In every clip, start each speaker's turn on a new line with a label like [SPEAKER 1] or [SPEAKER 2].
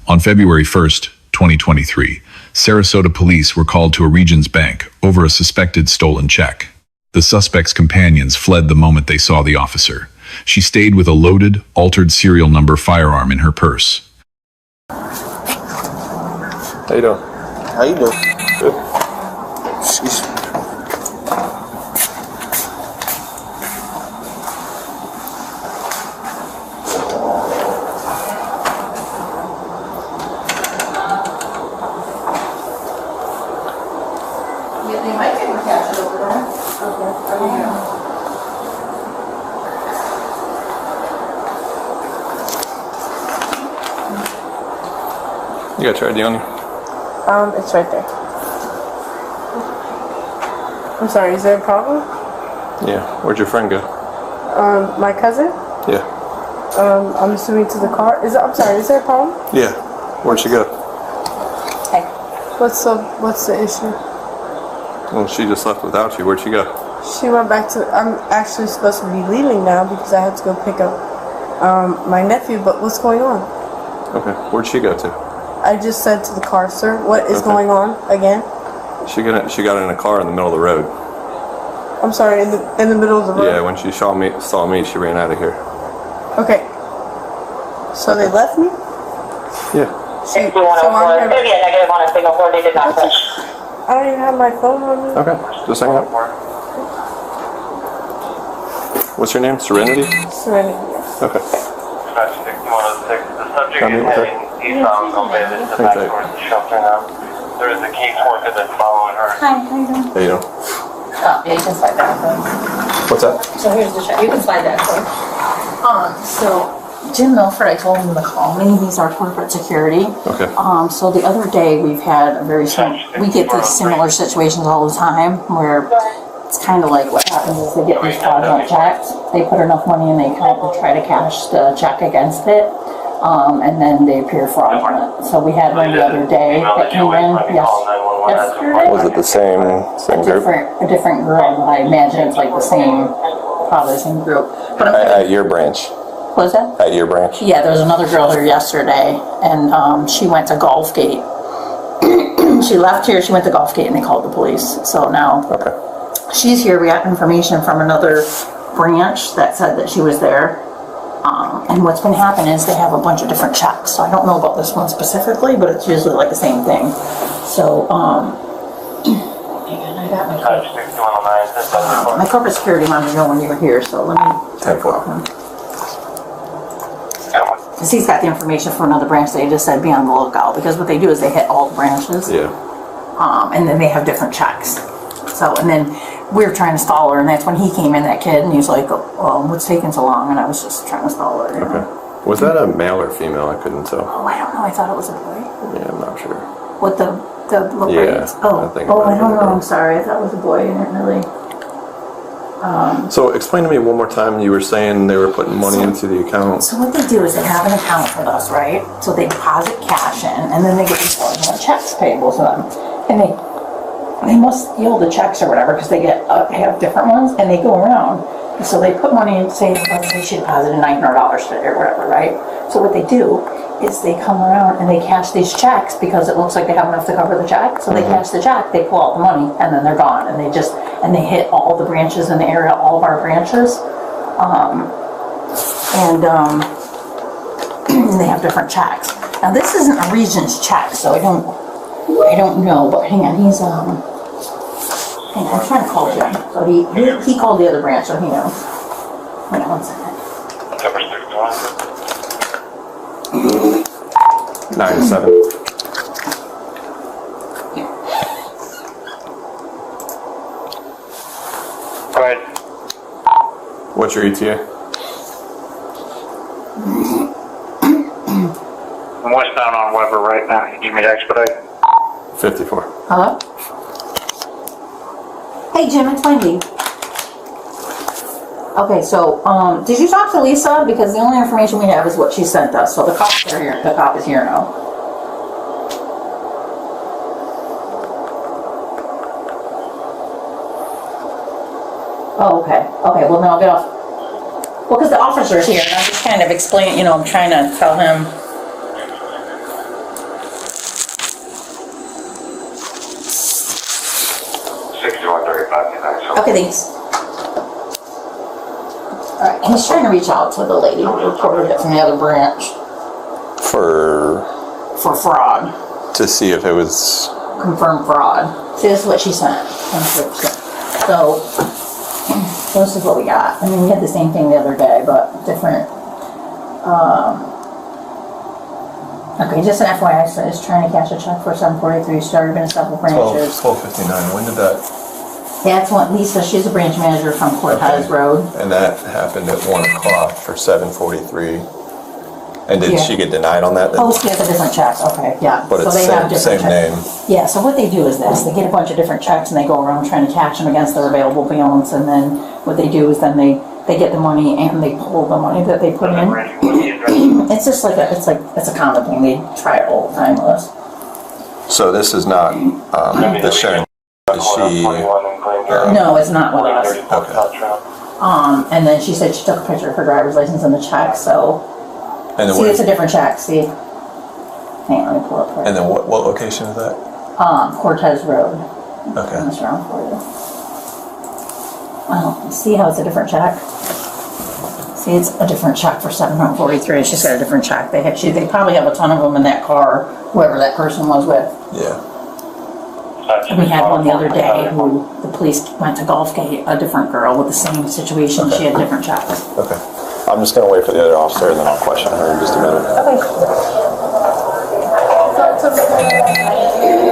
[SPEAKER 1] On February 1st, 2023, Sarasota police were called to a Regions Bank over a suspected stolen check. The suspect's companions fled the moment they saw the officer. She stayed with a loaded, altered serial number firearm in her purse.
[SPEAKER 2] How you doing?
[SPEAKER 3] How you doing?
[SPEAKER 2] Good.
[SPEAKER 3] Excuse me.
[SPEAKER 4] They might be able to catch it over there. Okay.
[SPEAKER 2] You got your ID on you?
[SPEAKER 5] It's right there. I'm sorry, is there a problem?
[SPEAKER 2] Yeah. Where'd your friend go?
[SPEAKER 5] My cousin?
[SPEAKER 2] Yeah.
[SPEAKER 5] I'm assuming to the car. I'm sorry, is there a problem?
[SPEAKER 2] Yeah. Where'd she go?
[SPEAKER 5] Hey. What's the issue?
[SPEAKER 2] Well, she just left without you. Where'd she go?
[SPEAKER 5] She went back to, I'm actually supposed to be leaving now because I had to go pick up my nephew, but what's going on?
[SPEAKER 2] Okay. Where'd she go to?
[SPEAKER 5] I just said to the car, sir, what is going on again?
[SPEAKER 2] She got in a car in the middle of the road.
[SPEAKER 5] I'm sorry, in the middle of the road?
[SPEAKER 2] Yeah, when she saw me, she ran out of here.
[SPEAKER 5] Okay. So they left me?
[SPEAKER 2] Yeah.
[SPEAKER 5] So I'm
[SPEAKER 6] Could be a negative on a signal 4 digit access.
[SPEAKER 5] I don't even have my phone on me.
[SPEAKER 2] Okay. Just hang up. What's your name? Serenity?
[SPEAKER 5] Serenity, yes.
[SPEAKER 2] Okay.
[SPEAKER 7] Dispatch 6106. The subject
[SPEAKER 2] Can I meet
[SPEAKER 7] is
[SPEAKER 2] with her?
[SPEAKER 7] heading eastbound on Bayless to back towards the shelter now. There is a caseworker that's following her.
[SPEAKER 4] Hi, how you doing?
[SPEAKER 2] There you go.
[SPEAKER 4] Oh, yeah, you can slide that phone.
[SPEAKER 2] What's that?
[SPEAKER 4] So here's the check. You can slide that phone. So Jim Milford, I told him to call me. He's our corporate security.
[SPEAKER 2] Okay.
[SPEAKER 4] So the other day we've had a very we get these similar situations all the time where it's kind of like what happens is they get these fraudulent checks. They put enough money in the account to try to cash the check against it. And then they appear fraudulent. So we had one the other day that came in yesterday.
[SPEAKER 2] Was it the same group?
[SPEAKER 4] A different girl, but I imagine it's like the same, probably the same group. But
[SPEAKER 2] At your branch?
[SPEAKER 4] what was that?
[SPEAKER 2] At your branch?
[SPEAKER 4] Yeah, there was another girl here yesterday, and she went to Gulfgate. She left here, she went to Gulfgate, and they called the police. So now she's here. We got information from another branch that said that she was there. And what's been happening is they have a bunch of different checks. So I don't know about this one specifically, but it's usually like the same thing. So, hang on, I got my corporate security wanted to know when you were here, so let me call him. Because he's got the information from another branch. They just said be on the lookout, because what they do is they hit all the branches.
[SPEAKER 2] Yeah.
[SPEAKER 4] And then they have different checks. So, and then we were trying to stall her, and that's when he came in, that kid, and he was like, oh, what's taking so long? And I was just trying to stall her. You know?
[SPEAKER 2] Was that a male or female? I couldn't tell.
[SPEAKER 4] Oh, I don't know. I thought it was a boy.
[SPEAKER 2] Yeah, I'm not sure.
[SPEAKER 4] What, the little braids?
[SPEAKER 2] I
[SPEAKER 4] Oh,
[SPEAKER 2] think it
[SPEAKER 4] I
[SPEAKER 2] might have
[SPEAKER 4] don't
[SPEAKER 2] been a
[SPEAKER 4] know.
[SPEAKER 2] girl.
[SPEAKER 4] I'm sorry. I thought it was a boy. I didn't really.
[SPEAKER 2] So explain to me one more time. You were saying they were putting money into the account.
[SPEAKER 4] So what they do is they have an account with us, right? So they deposit cash in, and then they get these fraudulent checks payable to them. And they must steal the checks or whatever, because they have different ones, and they go around. And so they put money in, say, let's say she deposited $900 today or whatever, right? So what they do is they come around and they cash these checks because it looks like they have enough to cover the check. So they cash the check, they pull out the money, and then they're gone. And they they hit all the branches in the area, all of our branches. And they have different checks. Now this isn't a Regions check, so I don't know, but hang on, he's hang on, I'm trying to call Jim. So he called the other branch, so he knows. Hang on 1 second.
[SPEAKER 2] 9-7.
[SPEAKER 7] Go ahead.
[SPEAKER 2] What's your ETA?
[SPEAKER 7] I'm westbound on Weber right now. You need me to expedite?
[SPEAKER 2] 54.
[SPEAKER 4] Hello? Hey Jim, it's Wendy. Okay, so did you talk to Lisa? Because the only information we have is what she sent us. So the cops are here. The cop is here now. Oh, okay. Okay, well then I'll get off. Well, because the officer's here, and I'm just kind of explaining, I'm trying to tell him.
[SPEAKER 7] actually.
[SPEAKER 4] Okay, thanks. Alright, he's trying to reach out to the lady who reported it from the other branch
[SPEAKER 2] For
[SPEAKER 4] for fraud.
[SPEAKER 2] to see if it was.
[SPEAKER 4] Confirmed fraud. See, this is what she sent. So, this is what we got. I mean, we had the same thing the other day, but different. Okay, just an FYI, so it's trying to cash a check for 743, started in several branches.
[SPEAKER 2] 12:59. When did that?
[SPEAKER 4] That's what Lisa, she's a branch manager from Cortez Road.
[SPEAKER 2] And that happened at 1 o'clock for 7:43. And did
[SPEAKER 4] Yeah.
[SPEAKER 2] she get denied on that?
[SPEAKER 4] Oh, she has a different check, okay, yeah.
[SPEAKER 2] But
[SPEAKER 4] So
[SPEAKER 2] it's
[SPEAKER 4] they have
[SPEAKER 2] same
[SPEAKER 4] different
[SPEAKER 2] name.
[SPEAKER 4] checks. Yeah, so what they do is this, they get a bunch of different checks and they go around trying to cash them against their available balance, and then what they do is then they get the money and they pull the money that they put in. It's just like it's a common thing, they try it all the time with us.
[SPEAKER 2] So this is not the sharing. Is she?
[SPEAKER 4] No, it's not with us.
[SPEAKER 2] Okay.
[SPEAKER 4] And then she said she took a picture of her driver's license and the check, so,
[SPEAKER 2] And then
[SPEAKER 4] see, it's a
[SPEAKER 2] what?
[SPEAKER 4] different check, see? Hang on, let me pull up
[SPEAKER 2] And
[SPEAKER 4] her.
[SPEAKER 2] then what location is that?
[SPEAKER 4] Cortez Road.
[SPEAKER 2] Okay.
[SPEAKER 4] Turn this around for you. Oh, see how it's a different check? See, it's a different check for 743. She's got a different check. They probably have a ton of them in that car, whoever that person was with.
[SPEAKER 2] Yeah.
[SPEAKER 4] And we had one the other day who the police went to Gulfgate, a different girl with the same situation. She had different checks.
[SPEAKER 2] Okay. I'm just gonna wait for the other officer and then I'll question her in just a minute.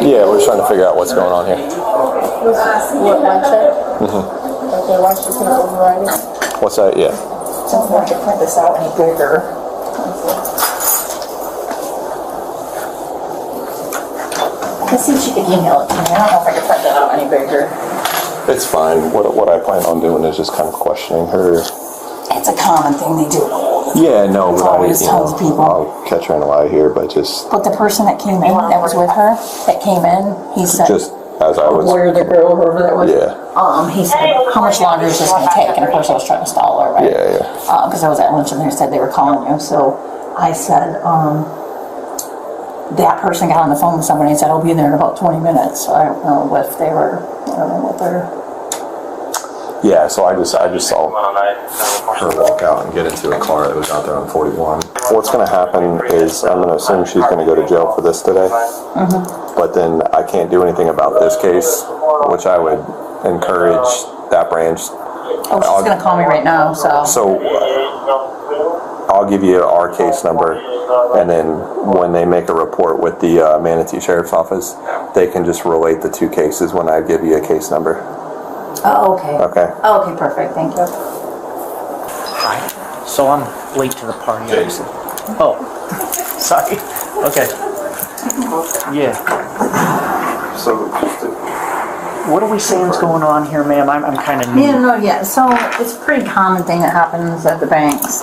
[SPEAKER 2] Yeah, we're just trying to figure out what's going on here.
[SPEAKER 5] What, one check? Okay, why should you override it?
[SPEAKER 2] What's that? Yeah.
[SPEAKER 4] So if I could print this out any bigger. Let's see if she could email it to me. I don't know if I could print that out any bigger.
[SPEAKER 2] It's fine. What I plan on doing is just kind of questioning her.
[SPEAKER 4] It's a common thing they do.
[SPEAKER 2] Yeah, no,
[SPEAKER 4] It's
[SPEAKER 2] but
[SPEAKER 4] always tons of people.
[SPEAKER 2] I'll catch her in a lie here, but just
[SPEAKER 4] But the person that came in, that was with her, that came in, he said,
[SPEAKER 2] as I was.
[SPEAKER 4] where the girl, whoever that was.
[SPEAKER 2] Yeah.
[SPEAKER 4] He said, how much longer is this gonna take? And of course I was trying to stall her, right?
[SPEAKER 2] Yeah, yeah.
[SPEAKER 4] Because I was at lunch and they said they were calling you. So I said, that person got on the phone with somebody and said, I'll be in there in about 20 minutes. So I don't know if they were, I don't know what they're.
[SPEAKER 2] Yeah, so I just saw her walk out and get into a car that was out there on 41. What's going to happen is I'm going to assume she's going to go to jail for this today. But then I can't do anything about this case, which I would encourage that branch.
[SPEAKER 4] Oh, she's gonna call me right now, so.
[SPEAKER 2] So I'll give you our case number, and then when they make a report with the Manatee Sheriff's Office, they can just relate the two cases when I give you a case number.
[SPEAKER 4] Oh, okay.
[SPEAKER 2] Okay.
[SPEAKER 4] Oh, okay, perfect, thank you.
[SPEAKER 8] Hi. So I'm late to the party, obviously. Oh, sorry. Okay. Yeah.
[SPEAKER 2] So
[SPEAKER 8] What are we saying is going on here, ma'am? I'm kind of new.
[SPEAKER 4] Yeah, so it's a pretty common thing that happens at the banks.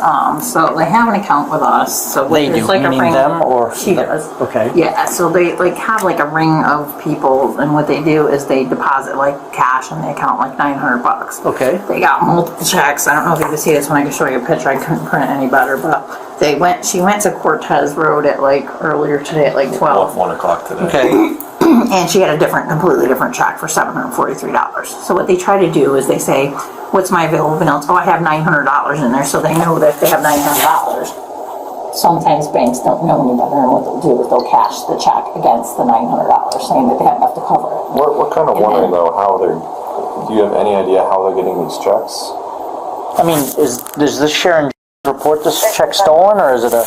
[SPEAKER 4] So they have an account with us, so
[SPEAKER 8] They
[SPEAKER 4] there's
[SPEAKER 8] do,
[SPEAKER 4] like a
[SPEAKER 8] meaning
[SPEAKER 4] ring.
[SPEAKER 8] them or
[SPEAKER 4] She does.
[SPEAKER 8] Okay.
[SPEAKER 4] Yeah, so they like have like a ring of people, and what they do is they deposit like cash in the account, like $900.
[SPEAKER 8] Okay.
[SPEAKER 4] They got multiple checks. I don't know if you can see this when I can show you a picture. I couldn't print it any better, but she went to Cortez Road at like earlier today at like 12.
[SPEAKER 2] 1 o'clock today.
[SPEAKER 8] Okay.
[SPEAKER 4] And she had a completely different check for $743. So what they try to do is they say, what's my available balance? Oh, I have $900 in there, so they know that if they have $900. Sometimes banks don't know any better, and what they'll do is they'll cash the check against the $900, saying that they have enough to cover it.
[SPEAKER 2] We're kind of wondering though how they're. Do you have any idea how they're getting these checks?
[SPEAKER 8] I mean, does this Sharon report this check stolen, or is it a?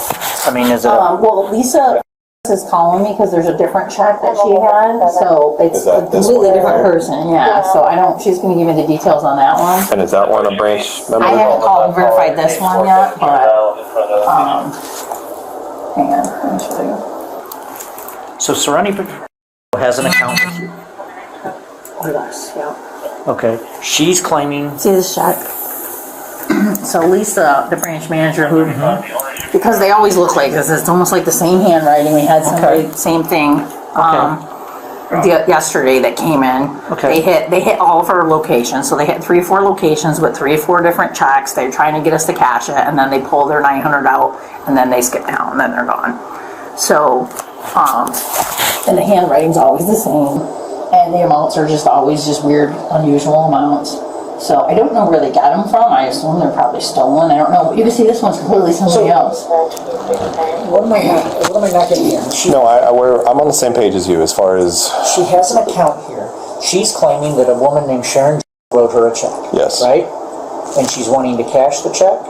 [SPEAKER 4] Well, Lisa is calling me because there's a different check that she had, so it's
[SPEAKER 2] Is that
[SPEAKER 4] a
[SPEAKER 2] this
[SPEAKER 4] completely
[SPEAKER 2] one?
[SPEAKER 4] different person, yeah. So I don't, she's gonna give me the details on that one.
[SPEAKER 2] And is that one a branch member?
[SPEAKER 4] I haven't called and verified this one yet, but, hang on, let me show you.
[SPEAKER 8] So Serenity has an account with you.
[SPEAKER 4] Oh, yes, yeah.
[SPEAKER 8] Okay. She's claiming.
[SPEAKER 4] See this check? So Lisa, the branch manager, who, because they always look like this, it's almost like the same handwriting. We had somebody, same thing, yesterday that came in.
[SPEAKER 8] Okay.
[SPEAKER 4] They hit all of our locations, so they hit 3 or 4 locations with 3 or 4 different checks. They're trying to get us to cash it, and then they pull their $900 out, and then they skip town, and then they're gone. So, and the handwriting's always the same. and the amounts are just always just weird, unusual amounts. So I don't know where they got them from. I assume they're probably stolen. I don't know. But you can see this one's completely somebody else.
[SPEAKER 9] What am I not getting here?
[SPEAKER 2] No, I'm on the same page as you as far as,
[SPEAKER 9] She has an account here. She's claiming that a woman named Sharon wrote her a check.
[SPEAKER 2] yes.
[SPEAKER 9] Right? And she's wanting to cash the check?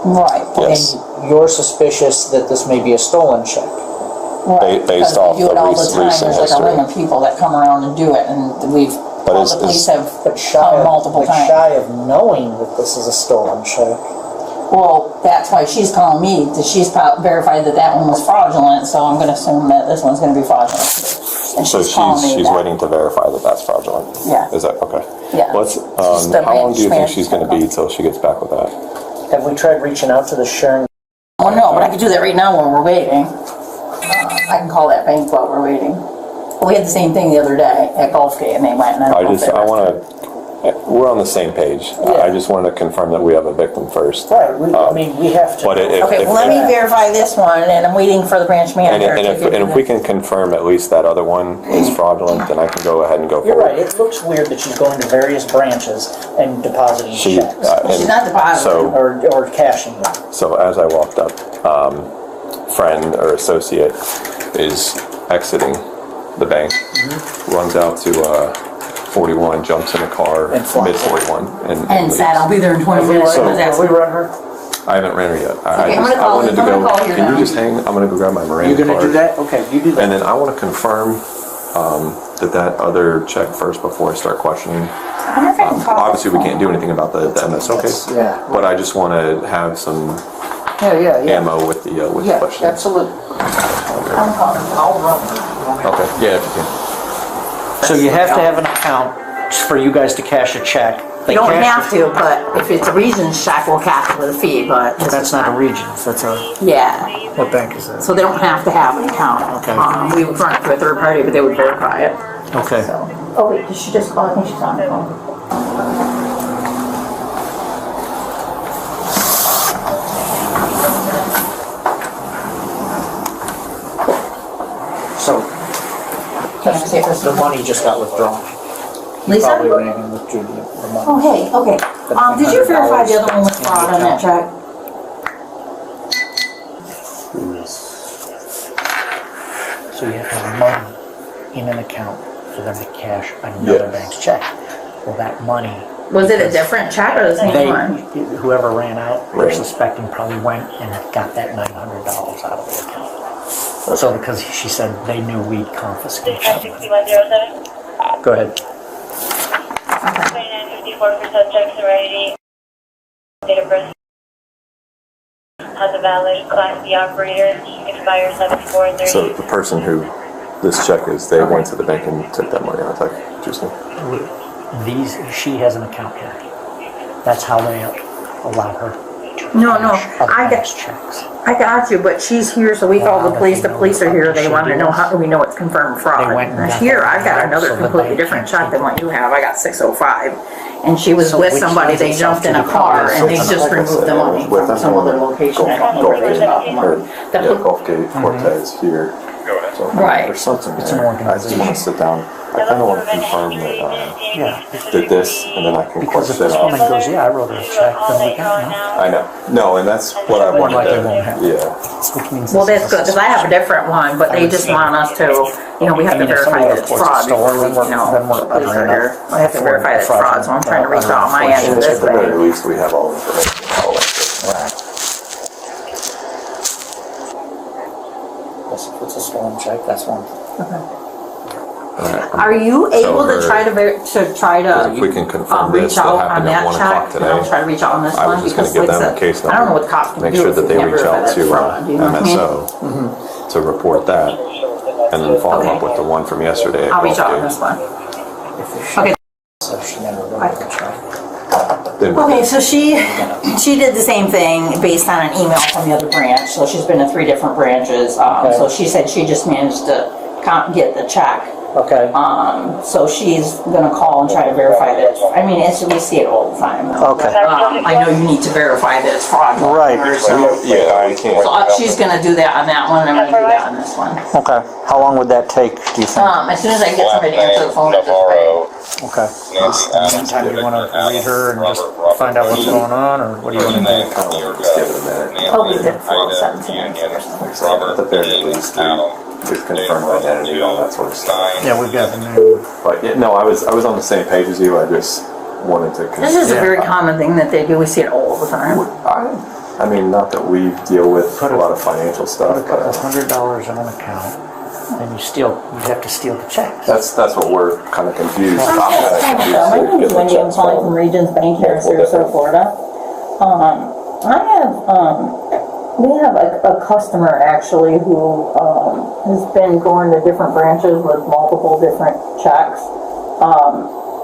[SPEAKER 4] Right.
[SPEAKER 2] Yes.
[SPEAKER 9] And you're suspicious that this may be a stolen check.
[SPEAKER 4] Right.
[SPEAKER 2] Based
[SPEAKER 4] Because
[SPEAKER 2] off
[SPEAKER 4] we do it
[SPEAKER 2] the
[SPEAKER 4] all the time.
[SPEAKER 2] recent
[SPEAKER 4] There's like a
[SPEAKER 2] history.
[SPEAKER 4] ring of people that come around and do it, and
[SPEAKER 2] But
[SPEAKER 4] all
[SPEAKER 2] is-
[SPEAKER 4] the police
[SPEAKER 2] is-
[SPEAKER 4] have
[SPEAKER 9] But
[SPEAKER 4] come multiple times.
[SPEAKER 9] shy of knowing that this is a stolen check.
[SPEAKER 4] Well, that's why she's calling me, that she's verified that one was fraudulent, so I'm going to assume that this one's going to be fraudulent. And
[SPEAKER 2] So
[SPEAKER 4] calling me
[SPEAKER 2] she's
[SPEAKER 4] that.
[SPEAKER 2] waiting to verify that that's fraudulent?
[SPEAKER 4] Yeah.
[SPEAKER 2] Is that, okay.
[SPEAKER 4] Yeah.
[SPEAKER 2] Let's,
[SPEAKER 4] Just the
[SPEAKER 2] how long do you think
[SPEAKER 4] ranch
[SPEAKER 2] she's gonna be till she gets back with that?
[SPEAKER 9] Have we tried reaching out to the Sharon?
[SPEAKER 4] Well, no, but I could do that right now while we're waiting. I can call that bank while we're waiting. We had the same thing the other day at Gulfgate, and they went and
[SPEAKER 2] we're on the same page. I just wanted to confirm that we have a victim first.
[SPEAKER 9] Right, I mean, we have to.
[SPEAKER 2] But if,
[SPEAKER 4] Okay, well, let me verify this one, and I'm waiting for the branch manager.
[SPEAKER 2] and if we can confirm at least that other one is fraudulent, then I can go ahead and go
[SPEAKER 9] You're
[SPEAKER 2] forward.
[SPEAKER 9] right, it looks weird that she's going to various branches and depositing checks.
[SPEAKER 4] She's not depositing.
[SPEAKER 9] Or cashing them.
[SPEAKER 2] So as I walked up, friend or associate is exiting the bank, runs out to 41, jumps in a car,
[SPEAKER 9] And flies.
[SPEAKER 2] mid 41, and
[SPEAKER 4] And said, I'll be there in 20 minutes.
[SPEAKER 2] So-
[SPEAKER 4] because that's-
[SPEAKER 9] Have we run her?
[SPEAKER 2] I haven't ran her yet.
[SPEAKER 4] Okay, I'm gonna call
[SPEAKER 2] wanted
[SPEAKER 4] you.
[SPEAKER 2] to
[SPEAKER 4] I'm gonna
[SPEAKER 2] go.
[SPEAKER 4] call you
[SPEAKER 2] Can
[SPEAKER 4] now.
[SPEAKER 2] you just hang? I'm gonna go grab my Miranda
[SPEAKER 9] You're gonna
[SPEAKER 2] card.
[SPEAKER 9] do that? Okay, you do that.
[SPEAKER 2] And then I want to confirm that other check first before I start questioning.
[SPEAKER 4] I wonder if I can call
[SPEAKER 2] Obviously, we
[SPEAKER 4] this
[SPEAKER 2] can't do anything about the MSO case.
[SPEAKER 9] Yeah.
[SPEAKER 2] But I just want to have some
[SPEAKER 9] Yeah.
[SPEAKER 2] ammo with the
[SPEAKER 9] Yeah,
[SPEAKER 2] question.
[SPEAKER 9] absolutely.
[SPEAKER 4] I'm calling. I'll run.
[SPEAKER 2] Okay. Yeah, if you can.
[SPEAKER 9] So you have to have an account for you guys to cash a check. They
[SPEAKER 4] You don't
[SPEAKER 9] cash
[SPEAKER 4] have to, but if it's a Regions check, we'll cash it with a fee, but. this
[SPEAKER 9] That's
[SPEAKER 4] is
[SPEAKER 9] not a Regions, that's a,
[SPEAKER 4] Yeah,
[SPEAKER 9] what bank is that?
[SPEAKER 4] so they don't have to have an account.
[SPEAKER 9] Okay.
[SPEAKER 4] We would run it through a third party, but they would verify it.
[SPEAKER 9] Okay.
[SPEAKER 4] So. Oh wait, did she just call? I think she's on the phone.
[SPEAKER 9] So,
[SPEAKER 4] Can I see if this
[SPEAKER 9] the money just got withdrawn.
[SPEAKER 4] Lisa?
[SPEAKER 9] Probably went in and withdrew the money.
[SPEAKER 4] Oh, hey, okay. Did you verify the other one was fraud on that check?
[SPEAKER 9] So you have to have money in an account for them to cash another bank's check. Well, that money,
[SPEAKER 4] Was it a different check or the same one?
[SPEAKER 9] whoever ran out, they're suspecting probably went and got that $900 out of the account. So because she said they knew we'd confiscate something.
[SPEAKER 6] 6107.
[SPEAKER 9] Go ahead.
[SPEAKER 6] 2954 for subject serenity. Date of birth. Has a valid Class B operator. Expires 7430.
[SPEAKER 2] So the person who this check is, they went to the bank and took that money out. Interesting.
[SPEAKER 9] She has an account here. That's how they allow her to
[SPEAKER 4] No,
[SPEAKER 9] cash other
[SPEAKER 4] I
[SPEAKER 9] bank's
[SPEAKER 4] got-
[SPEAKER 9] checks.
[SPEAKER 4] I got you, but she's here, so we called the police are here, they wanted to know how do we know it's confirmed fraud.
[SPEAKER 9] They went and got
[SPEAKER 4] Here,
[SPEAKER 9] that
[SPEAKER 4] I've got
[SPEAKER 9] out,
[SPEAKER 4] another
[SPEAKER 9] so the
[SPEAKER 4] completely
[SPEAKER 9] bank
[SPEAKER 4] different
[SPEAKER 9] can't
[SPEAKER 4] check than what you have, I got 605. And she was
[SPEAKER 9] So
[SPEAKER 4] with
[SPEAKER 9] which
[SPEAKER 4] somebody,
[SPEAKER 9] lends
[SPEAKER 4] they
[SPEAKER 9] itself
[SPEAKER 4] jumped in
[SPEAKER 9] to
[SPEAKER 4] a
[SPEAKER 9] the
[SPEAKER 4] car
[SPEAKER 9] probably
[SPEAKER 4] and they
[SPEAKER 9] something
[SPEAKER 4] just
[SPEAKER 2] like
[SPEAKER 4] removed the
[SPEAKER 2] that.
[SPEAKER 4] money
[SPEAKER 2] With
[SPEAKER 4] from some other location, I don't know where they got the money. The
[SPEAKER 2] Yeah,
[SPEAKER 4] pol-
[SPEAKER 2] Gulfgate, Cortez here. So
[SPEAKER 4] Right.
[SPEAKER 2] There's something
[SPEAKER 9] It's an
[SPEAKER 2] there. I just
[SPEAKER 9] organization.
[SPEAKER 2] want to sit down. I kind of want to confirm that this, and then I can
[SPEAKER 9] Because if
[SPEAKER 2] question
[SPEAKER 9] this
[SPEAKER 2] it.
[SPEAKER 9] woman goes, yeah, I wrote her a check, then we got no.
[SPEAKER 2] I know. No, and that's what I
[SPEAKER 9] More
[SPEAKER 2] wanted
[SPEAKER 9] likely
[SPEAKER 2] to.
[SPEAKER 9] won't happen.
[SPEAKER 2] Yeah.
[SPEAKER 9] Which means
[SPEAKER 4] Well,
[SPEAKER 9] this
[SPEAKER 4] that's
[SPEAKER 9] is
[SPEAKER 4] good, because I have a different one, but they just want us to, we have to
[SPEAKER 9] if
[SPEAKER 4] verify
[SPEAKER 9] somebody
[SPEAKER 4] that it's
[SPEAKER 9] reports
[SPEAKER 4] fraud
[SPEAKER 9] it's stolen,
[SPEAKER 4] before we,
[SPEAKER 9] then we're
[SPEAKER 4] police are
[SPEAKER 9] covering
[SPEAKER 4] here.
[SPEAKER 9] up
[SPEAKER 4] I have to
[SPEAKER 9] for
[SPEAKER 4] verify that it's fraud, so I'm trying to reach out on my end of
[SPEAKER 2] At
[SPEAKER 4] this
[SPEAKER 2] the very
[SPEAKER 4] thing.
[SPEAKER 2] least, we have all the information. All that good.
[SPEAKER 9] Right. Yes, if it's a stolen check, that's one.
[SPEAKER 4] Are you able to
[SPEAKER 2] her-
[SPEAKER 4] try to,
[SPEAKER 2] If we can confirm this,
[SPEAKER 4] reach
[SPEAKER 2] that
[SPEAKER 4] out on
[SPEAKER 2] happened at
[SPEAKER 4] that
[SPEAKER 2] 1 o'clock
[SPEAKER 4] check? And I'll
[SPEAKER 2] today.
[SPEAKER 4] try to reach out on this
[SPEAKER 2] I was
[SPEAKER 4] one,
[SPEAKER 2] just gonna
[SPEAKER 4] because
[SPEAKER 2] give
[SPEAKER 4] like I
[SPEAKER 2] them a case
[SPEAKER 4] said, I don't know
[SPEAKER 2] number.
[SPEAKER 4] what cops can do.
[SPEAKER 2] Make sure that
[SPEAKER 4] if
[SPEAKER 2] they
[SPEAKER 4] we can't
[SPEAKER 2] reach
[SPEAKER 4] verify
[SPEAKER 2] out
[SPEAKER 4] that
[SPEAKER 2] to
[SPEAKER 4] it's fraud, you know what I mean?
[SPEAKER 2] MSO to report that, and then follow
[SPEAKER 4] Okay.
[SPEAKER 2] up with the one from yesterday. at
[SPEAKER 4] I'll reach out on
[SPEAKER 2] Gulfgate.
[SPEAKER 4] this one.
[SPEAKER 9] If she
[SPEAKER 4] Okay.
[SPEAKER 9] says she never wrote her a check.
[SPEAKER 2] Then we're
[SPEAKER 4] Okay,
[SPEAKER 2] good.
[SPEAKER 4] so she did the same thing based on an email from the other branch, so she's been to 3 different branches. So she said she just managed to get the check
[SPEAKER 8] Okay.
[SPEAKER 4] So she's gonna call and try to verify that. I mean, we see it all the time.
[SPEAKER 8] Okay.
[SPEAKER 4] I know you need to verify that it's fraudulent.
[SPEAKER 8] Right.
[SPEAKER 2] Yeah, I can't.
[SPEAKER 4] So she's gonna do that on that one, and I'm gonna do that on this one.
[SPEAKER 8] Okay. How long would that take, do you think?
[SPEAKER 4] As soon as I get somebody to answer the phone, I just pay.
[SPEAKER 8] Okay.
[SPEAKER 9] In the meantime, do you want to read her and just find out what's going on, or what do you want to do?
[SPEAKER 2] Just give it a minute.
[SPEAKER 4] I'll leave it for 17 or something.
[SPEAKER 2] At the very least, just confirm identity, all that sort of stuff.
[SPEAKER 9] Yeah, we've got the new.
[SPEAKER 2] But yeah, no, I was on the same page as you. I just wanted to.
[SPEAKER 4] This is a very common thing that they do. We see it all the time.
[SPEAKER 2] I mean, not that we deal with a lot of financial stuff,
[SPEAKER 9] Put a couple
[SPEAKER 2] but
[SPEAKER 9] $100 in an account, and you'd have to steal the checks.
[SPEAKER 2] that's what we're kind of confused. I'm
[SPEAKER 4] My
[SPEAKER 2] kind of
[SPEAKER 4] name is Wendy. I'm calling from Regions Bank here in Sarasota, Florida. We have a customer actually who has been going to different branches with multiple different checks,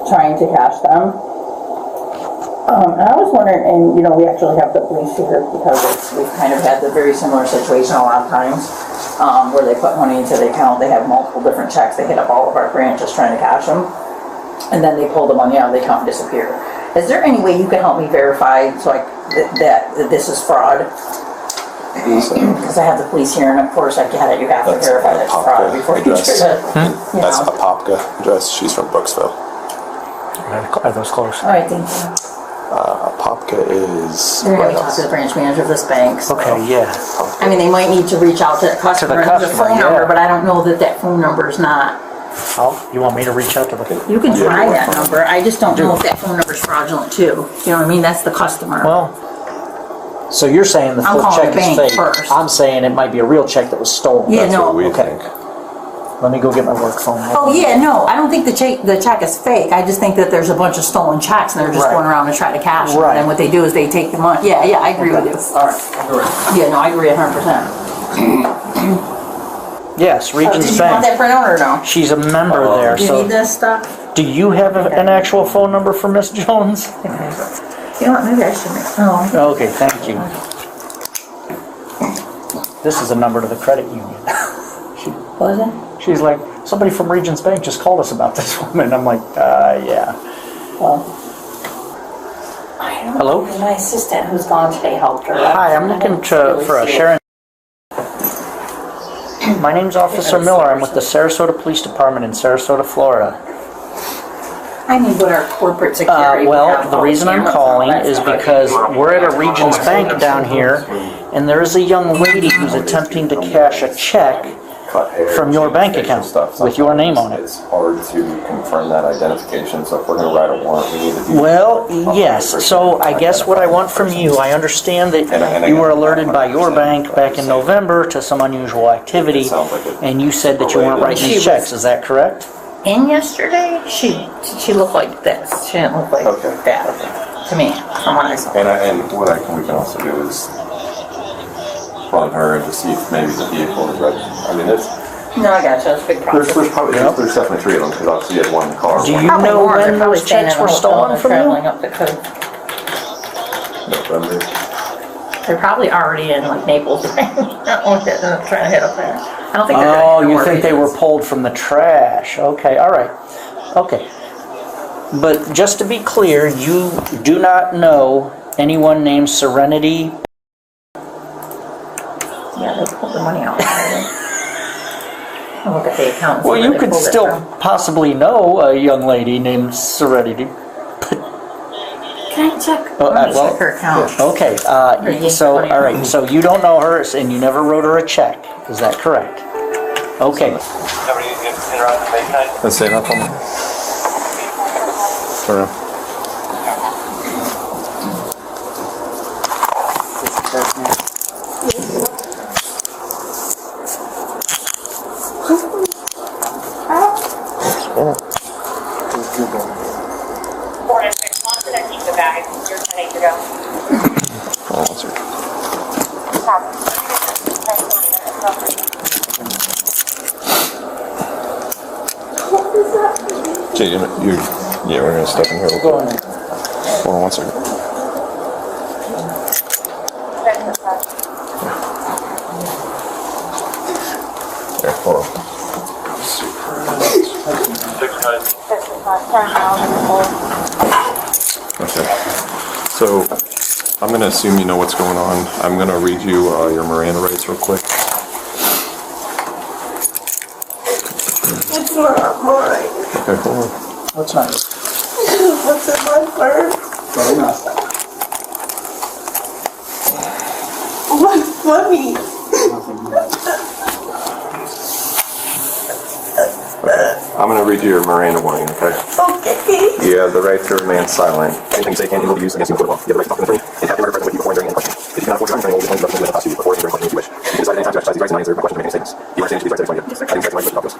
[SPEAKER 4] trying to cash them. And I was wondering, and we actually have the police here because we've kind of had the very similar situation a lot of times, where they put money into the account, they have multiple different checks, they hit up all of our branches trying to cash them, and then they pull the money out of the account and disappear. Is there any way you can help me verify that this is fraud? Because I have the police here, and of course I get it, you have to verify that it's fraud before you do it.
[SPEAKER 2] That's a Popka address. She's from Brooksville.
[SPEAKER 9] Are those close?
[SPEAKER 4] All right, thank you.
[SPEAKER 2] Popka is.
[SPEAKER 4] They're going
[SPEAKER 2] right
[SPEAKER 4] to talk
[SPEAKER 2] outside.
[SPEAKER 4] to the branch manager of this bank. So.
[SPEAKER 9] Okay, yeah.
[SPEAKER 4] I mean, they might need to reach out to the customer, and the phone
[SPEAKER 9] yeah.
[SPEAKER 4] number, but I don't know that phone number is not.
[SPEAKER 9] You want me to reach out to the...
[SPEAKER 4] You can try that number. I just don't know if that phone number is fraudulent too. You know what I mean? That's the customer.
[SPEAKER 8] Well, so you're saying the
[SPEAKER 4] I'm
[SPEAKER 8] full
[SPEAKER 4] calling
[SPEAKER 8] check
[SPEAKER 4] the
[SPEAKER 8] is
[SPEAKER 4] bank
[SPEAKER 8] fake.
[SPEAKER 4] first.
[SPEAKER 8] I'm saying it might be a real check that was stolen.
[SPEAKER 4] Yeah,
[SPEAKER 2] That's
[SPEAKER 4] no.
[SPEAKER 2] what we
[SPEAKER 8] Okay.
[SPEAKER 2] think.
[SPEAKER 8] Let me go get my work phone.
[SPEAKER 4] Oh yeah, no, I don't think the check is fake. I just think that there's a bunch of stolen checks and they're just
[SPEAKER 8] Right.
[SPEAKER 4] going around to try to cash them.
[SPEAKER 8] Right.
[SPEAKER 4] And what they do is they take the money. Yeah, I agree with you.
[SPEAKER 8] All right.
[SPEAKER 4] Yeah, no, I agree 100%.
[SPEAKER 8] Yes,
[SPEAKER 4] Did
[SPEAKER 8] Regions
[SPEAKER 4] you want that
[SPEAKER 8] Bank.
[SPEAKER 4] printout or no?
[SPEAKER 8] She's a member there,
[SPEAKER 4] Do you
[SPEAKER 8] so
[SPEAKER 4] need this stuff?
[SPEAKER 8] do you have an actual phone number for Miss Jones?
[SPEAKER 4] You know what? Maybe I should make. Oh.
[SPEAKER 8] Okay, thank you. This is a number to the credit union.
[SPEAKER 4] What is it?
[SPEAKER 8] She's like, somebody from Regions Bank just called us about this woman. I'm like, yeah.
[SPEAKER 4] Well, I don't
[SPEAKER 8] Hello?
[SPEAKER 4] know. My assistant who's gone today helped her.
[SPEAKER 8] Hi, I'm looking for a Sharon. My name's Officer Miller. I'm with the Sarasota Police Department in Sarasota, Florida.
[SPEAKER 4] I need what our corporate security. would have
[SPEAKER 8] Well, the
[SPEAKER 4] all
[SPEAKER 8] reason I'm
[SPEAKER 4] cameras and all
[SPEAKER 8] calling
[SPEAKER 4] that
[SPEAKER 8] is
[SPEAKER 4] stuff.
[SPEAKER 8] because we're at a Regions Bank down here, and there is a young lady who's attempting to cash a check
[SPEAKER 2] Cut hair,
[SPEAKER 8] from your bank
[SPEAKER 2] facial
[SPEAKER 8] account
[SPEAKER 2] stuff.
[SPEAKER 8] with your name on it.
[SPEAKER 2] It's hard to confirm that identification, so if we're going to write a warrant, we need to be.
[SPEAKER 8] Well, yes, so I guess what I want from you, I understand that you were alerted by your bank back in November to some unusual activity, and you said that you weren't writing these checks, is that correct?
[SPEAKER 4] And yesterday, she looked like this. She didn't look like
[SPEAKER 2] Okay.
[SPEAKER 4] that to me, from what I saw.
[SPEAKER 2] And what we can also do is run her and just see if maybe the vehicle is registered. I mean, it's,
[SPEAKER 4] No, I got you. That's a big problem.
[SPEAKER 2] there's probably, there's definitely three of them, because obviously you had one in the car.
[SPEAKER 8] Do
[SPEAKER 2] one-
[SPEAKER 8] you
[SPEAKER 4] Probably
[SPEAKER 8] know
[SPEAKER 4] more. They're
[SPEAKER 8] when
[SPEAKER 4] probably
[SPEAKER 8] those
[SPEAKER 4] staying
[SPEAKER 8] checks
[SPEAKER 4] in
[SPEAKER 8] were
[SPEAKER 4] the hotel
[SPEAKER 8] stolen
[SPEAKER 4] and
[SPEAKER 8] from you?
[SPEAKER 4] traveling up the coast.
[SPEAKER 2] November.
[SPEAKER 4] They're probably already in like Naples, right? Trying to hit up there. I don't think they're
[SPEAKER 8] Oh,
[SPEAKER 4] gonna
[SPEAKER 8] you think they were pulled from the trash? Okay, all right. Okay. But just to be clear, you do not know anyone named Serenity?
[SPEAKER 4] Yeah, they pulled the money out. I'll look at the account. and see
[SPEAKER 8] Well,
[SPEAKER 4] where
[SPEAKER 8] you
[SPEAKER 4] they
[SPEAKER 8] could
[SPEAKER 4] pulled it
[SPEAKER 8] still
[SPEAKER 4] from.
[SPEAKER 8] possibly know a young lady named Serenity.
[SPEAKER 4] Can I check?
[SPEAKER 8] Oh,
[SPEAKER 4] Let me
[SPEAKER 8] well,
[SPEAKER 4] check her account.
[SPEAKER 8] Okay, so, all right, so you don't know her and you never wrote her a check, is that correct? Okay.
[SPEAKER 7] Somebody interrupt the Bayside?
[SPEAKER 2] Let's say that for me. Turn around.
[SPEAKER 6] Four and six months, and then keep the bag. You're 10 to go.
[SPEAKER 2] Hold on one second. Okay, yeah, we're gonna step in here.
[SPEAKER 8] Go in there.
[SPEAKER 2] Hold on one second. There, hold on.
[SPEAKER 7] neighborhood.
[SPEAKER 6] This is not 10,000 old.
[SPEAKER 2] Okay. So I'm going to assume you know what's going on. I'm going to read you your Miranda rights real quick.
[SPEAKER 5] It's not mine.
[SPEAKER 2] Okay, hold on.
[SPEAKER 8] What's not?
[SPEAKER 5] What's in my purse?
[SPEAKER 8] Very nice.
[SPEAKER 5] What's funny?
[SPEAKER 2] I'm going to read you your Miranda warning, okay?
[SPEAKER 5] Okay.
[SPEAKER 2] You have the right to remain silent. Anything you say can and will be used against you in court of law. You have the right to talk to an attorney and have the right to with you before and during any question. If you cannot afford your own attorney, you will be able to prosecute before and during questions if you wish. You can decide at any time to exercise these rights and not answer questions or make any statements. You understand these rights to explain to you. Having these rights in mind, you wish to talk to us.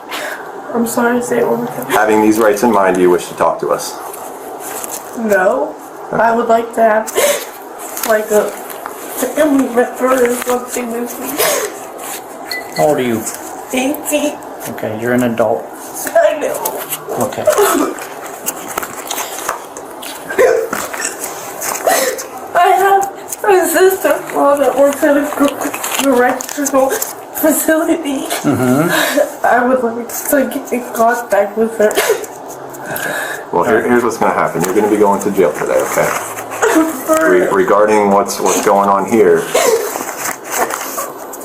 [SPEAKER 5] I'm sorry, say it one more time.
[SPEAKER 2] Having these rights in mind, do you wish to talk to us?
[SPEAKER 5] No. I would like to have, like, a family member or something with me.
[SPEAKER 8] How old are you?
[SPEAKER 5] 18.
[SPEAKER 8] Okay, you're an adult.
[SPEAKER 5] I know.
[SPEAKER 8] Okay.
[SPEAKER 5] I have a sister-in-law that works at a correctional facility. I would like to get in contact with her.
[SPEAKER 2] Well, here's what's going to happen. You're going to be going to jail today, okay? Regarding what's going on here,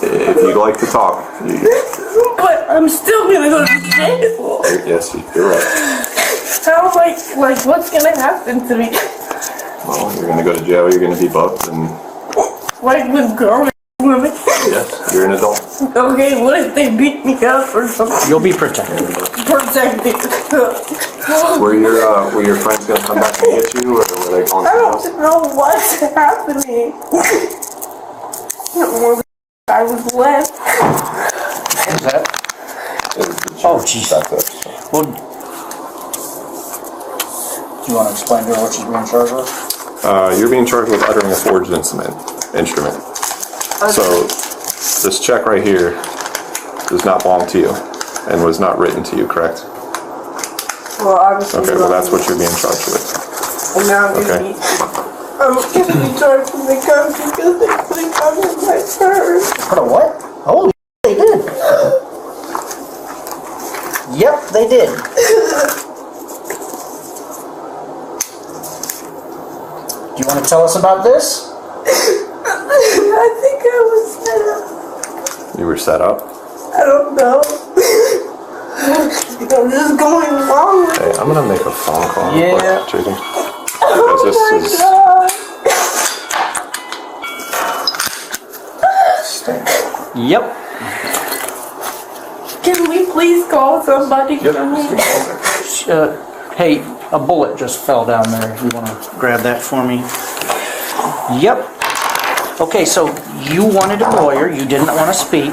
[SPEAKER 2] if you'd like to talk,
[SPEAKER 5] But I'm still gonna go to jail.
[SPEAKER 2] yes, you're right.
[SPEAKER 5] How, like, what's gonna happen to me?
[SPEAKER 2] Well, you're going to go to jail, you're going to be booked, and
[SPEAKER 5] Like with grown women?
[SPEAKER 2] yes, you're an adult.
[SPEAKER 5] Okay, what if they beat me up or something?
[SPEAKER 8] You'll be protected.
[SPEAKER 5] Protected.
[SPEAKER 2] Were your friends going to come back and get you, or were they going
[SPEAKER 5] I
[SPEAKER 2] to the house?
[SPEAKER 5] don't know what's happening. I was left.
[SPEAKER 8] Who's that? Oh, jeez. Well, do you want to explain to her what she's being charged with?
[SPEAKER 2] You're being charged with uttering a forged instrument. So, this check right here does not belong to you and was not written to you, correct?
[SPEAKER 5] Well, obviously.
[SPEAKER 2] Okay, well that's what you're being charged with.
[SPEAKER 5] And now I'm
[SPEAKER 2] Okay.
[SPEAKER 5] gonna be charged from the country because they put it on my purse.
[SPEAKER 8] Put a what? Holy they did. Yep, they did. Do you want to tell us about this?
[SPEAKER 5] I think I was set up.
[SPEAKER 2] You were set up?
[SPEAKER 5] I don't know. I'm just going along with it.
[SPEAKER 2] Hey, I'm gonna make a phone call. real quick,
[SPEAKER 8] Yeah.
[SPEAKER 2] Jason.
[SPEAKER 5] Oh
[SPEAKER 2] Because
[SPEAKER 5] my
[SPEAKER 2] this is...
[SPEAKER 5] God.
[SPEAKER 8] Yep.
[SPEAKER 5] Can we please call somebody for me?
[SPEAKER 8] Hey, a bullet just fell down there. If you want to grab that for me. Yep. Okay, so you wanted a lawyer. You didn't want to speak.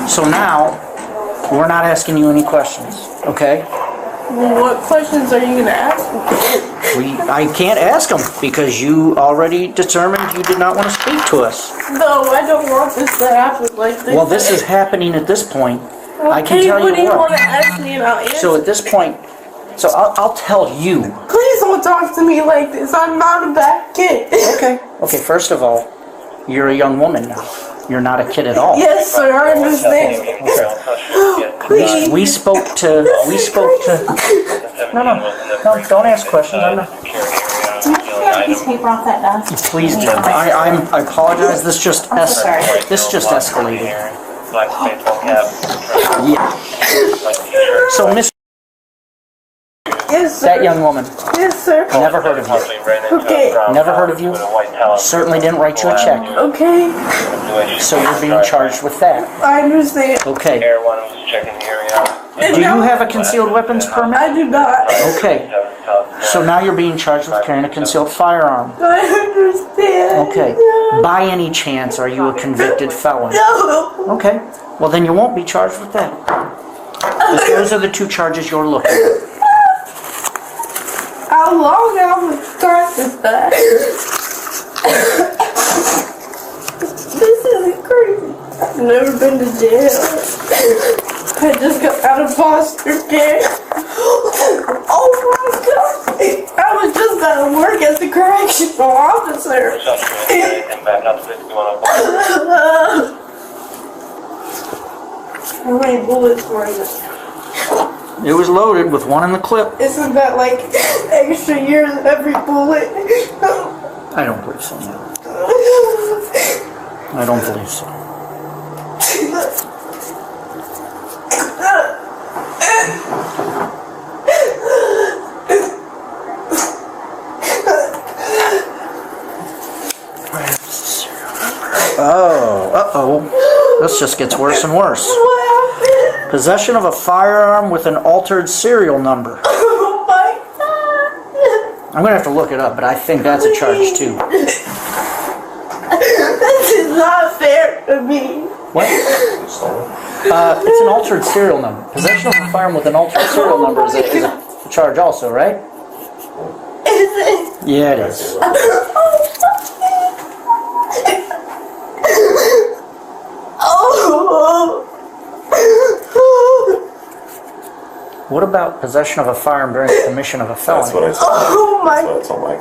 [SPEAKER 8] So now, we're not asking you any questions, okay?
[SPEAKER 5] Well, what questions are you going to ask me?
[SPEAKER 8] I can't ask them because you already determined you did not want to speak to us.
[SPEAKER 5] No, I don't want this to happen like this.
[SPEAKER 8] Well, this is happening at this point. I can
[SPEAKER 5] Okay,
[SPEAKER 8] tell
[SPEAKER 5] what do
[SPEAKER 8] you
[SPEAKER 5] you want
[SPEAKER 8] what.
[SPEAKER 5] to ask me and I'll answer?
[SPEAKER 8] So at this point, so I'll tell you.
[SPEAKER 5] Please don't talk to me like this. I'm not a bad kid.
[SPEAKER 8] Okay, first of all, you're a young woman now. You're not a kid at all.
[SPEAKER 5] Yes, sir, I understand. Please.
[SPEAKER 8] We spoke to. No, don't ask questions. I'm not.
[SPEAKER 4] Can I get this paper off that desk?
[SPEAKER 8] Please do. I apologize. This just
[SPEAKER 4] sorry.
[SPEAKER 8] escalated.
[SPEAKER 7] Black baseball cap.
[SPEAKER 8] Yeah. So, Miss,
[SPEAKER 5] Yes, sir.
[SPEAKER 8] that young woman,
[SPEAKER 5] Yes, sir.
[SPEAKER 8] never heard of you.
[SPEAKER 5] Okay.
[SPEAKER 8] Never heard of you. Certainly didn't write you a check.
[SPEAKER 5] Okay,
[SPEAKER 8] So you're being charged with that.
[SPEAKER 5] I understand.
[SPEAKER 8] Okay.
[SPEAKER 7] Air one was checking the area.
[SPEAKER 8] Do you have a concealed weapons permit?
[SPEAKER 5] I do not.
[SPEAKER 8] Okay. So now you're being charged with carrying a concealed firearm.
[SPEAKER 5] I understand.
[SPEAKER 8] Okay. By any chance, are you a convicted felon?
[SPEAKER 5] No.
[SPEAKER 8] Okay. Well, then you won't be charged with that. But those are the two charges you're looking at.
[SPEAKER 5] How long have I practice that? This isn't crazy. I've never been to jail. I just got out of foster care. Oh my God. I was just out of work as a correctional officer.
[SPEAKER 7] Back up 6104.
[SPEAKER 5] How many bullets were in it?
[SPEAKER 8] It was loaded with one in the clip.
[SPEAKER 5] Isn't that like extra years every bullet?
[SPEAKER 8] I don't believe so, no. I don't believe so. Oh, uh-oh. This just gets worse and worse.
[SPEAKER 5] What happened?
[SPEAKER 8] Possession of a firearm with an altered serial number.
[SPEAKER 5] Oh my god.
[SPEAKER 8] I'm gonna have to look it up, but I think that's a charge too.
[SPEAKER 5] This is not fair to me.
[SPEAKER 8] What? It's an altered serial number. Possession of a firearm with an altered serial number is a charge also, right?
[SPEAKER 5] Is it?
[SPEAKER 8] Yeah, it is.
[SPEAKER 5] Oh.
[SPEAKER 8] What about possession of a firearm during the commission of a felony?
[SPEAKER 2] That's what I said.
[SPEAKER 5] Oh my.
[SPEAKER 2] That's what I told Mike.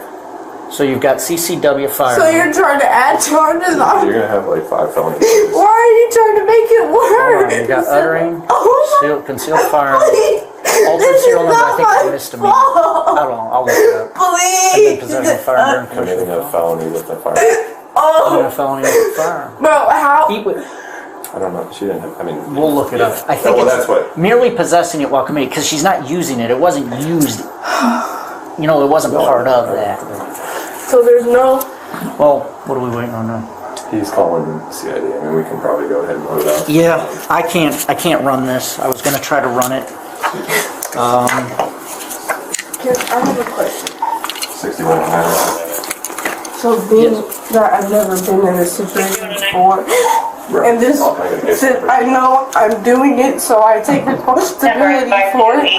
[SPEAKER 8] So you've got CCW firearm.
[SPEAKER 5] So you're trying to add charges on?
[SPEAKER 2] You're gonna have like 5 felonies.
[SPEAKER 5] Why are you trying to make it worse?
[SPEAKER 8] You've got uttering,
[SPEAKER 5] Oh
[SPEAKER 8] concealed firearm,
[SPEAKER 5] my.
[SPEAKER 8] altered
[SPEAKER 5] This
[SPEAKER 8] serial
[SPEAKER 5] is
[SPEAKER 8] number, I
[SPEAKER 5] not
[SPEAKER 8] think it's a
[SPEAKER 5] my
[SPEAKER 8] misdemeanor.
[SPEAKER 5] fault.
[SPEAKER 8] I don't know, I'll look it up. And then
[SPEAKER 5] Please.
[SPEAKER 8] possession of a firearm during
[SPEAKER 2] You're
[SPEAKER 8] commission
[SPEAKER 2] gonna
[SPEAKER 8] of a
[SPEAKER 2] have felony with the firearm.
[SPEAKER 5] Oh.
[SPEAKER 8] a felony with a firearm.
[SPEAKER 5] Bro, how?
[SPEAKER 2] I don't know. She didn't have. I mean,
[SPEAKER 8] We'll look it up. I think
[SPEAKER 2] well,
[SPEAKER 8] it's
[SPEAKER 2] that's what.
[SPEAKER 8] merely possessing it while committing, because she's not using it. It wasn't used. You know, it wasn't part of that.
[SPEAKER 5] So there's no.
[SPEAKER 8] Well, what are we waiting on now?
[SPEAKER 2] He's calling CID. I mean, we can probably go ahead and load up.
[SPEAKER 8] Yeah, I can't run this. I was gonna try to run it.
[SPEAKER 5] I have a question.
[SPEAKER 2] 61 minutes.
[SPEAKER 5] So being that I've never been in this situation before, and this, since I know I'm doing it, so I take responsibility for it.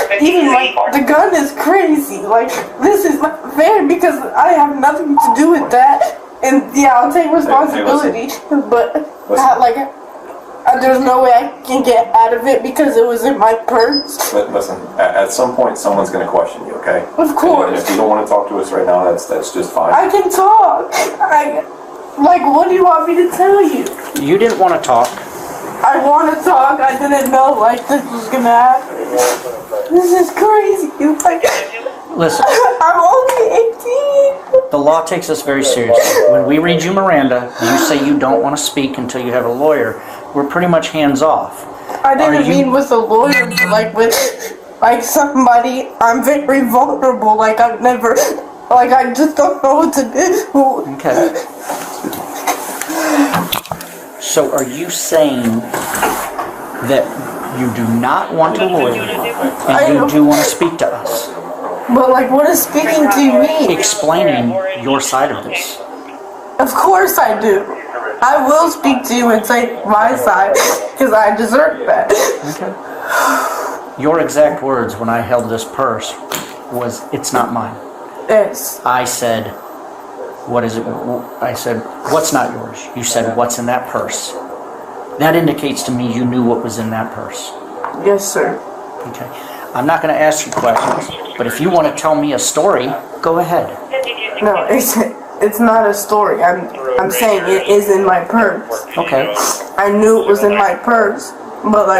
[SPEAKER 5] But even like the gun is crazy. Like this is not fair because I have nothing to do with that. And yeah, I'll take responsibility, but there's no way I can get out of it because it was in my purse.
[SPEAKER 2] But listen, at some point, someone's going to question you, okay?
[SPEAKER 5] Of course.
[SPEAKER 2] And if you don't want to talk to us right now, that's just fine.
[SPEAKER 5] I can talk. What do you want me to tell you?
[SPEAKER 8] You didn't want to talk.
[SPEAKER 5] I want to talk. I didn't know this was gonna happen. This is crazy.
[SPEAKER 8] Listen,
[SPEAKER 5] I'm only 18.
[SPEAKER 8] the law takes us very seriously. When we read you Miranda, you say you don't want to speak until you have a lawyer. We're pretty much hands off.
[SPEAKER 5] I didn't mean with a lawyer, but with somebody. I'm very vulnerable. I've never. I just don't know what to do.
[SPEAKER 8] Okay. So are you saying that you do not want a lawyer and you do want to speak to us?
[SPEAKER 5] But what is speaking to me?
[SPEAKER 8] Explaining your side of this.
[SPEAKER 5] Of course I do. I will speak to you and say my side because I deserve that.
[SPEAKER 8] Okay. Your exact words when I held this purse was, "It's not mine."
[SPEAKER 5] Yes.
[SPEAKER 8] I said, "What is it?" I said, "What's not yours?" You said, "What's in that purse?" That indicates to me you knew what was in that purse.
[SPEAKER 5] Yes, sir.
[SPEAKER 8] Okay. I'm not going to ask you questions, but if you want to tell me a story, go ahead.
[SPEAKER 5] No, it's not a story. I'm saying it is in my purse.
[SPEAKER 8] Okay.
[SPEAKER 5] I knew it was in my purse, but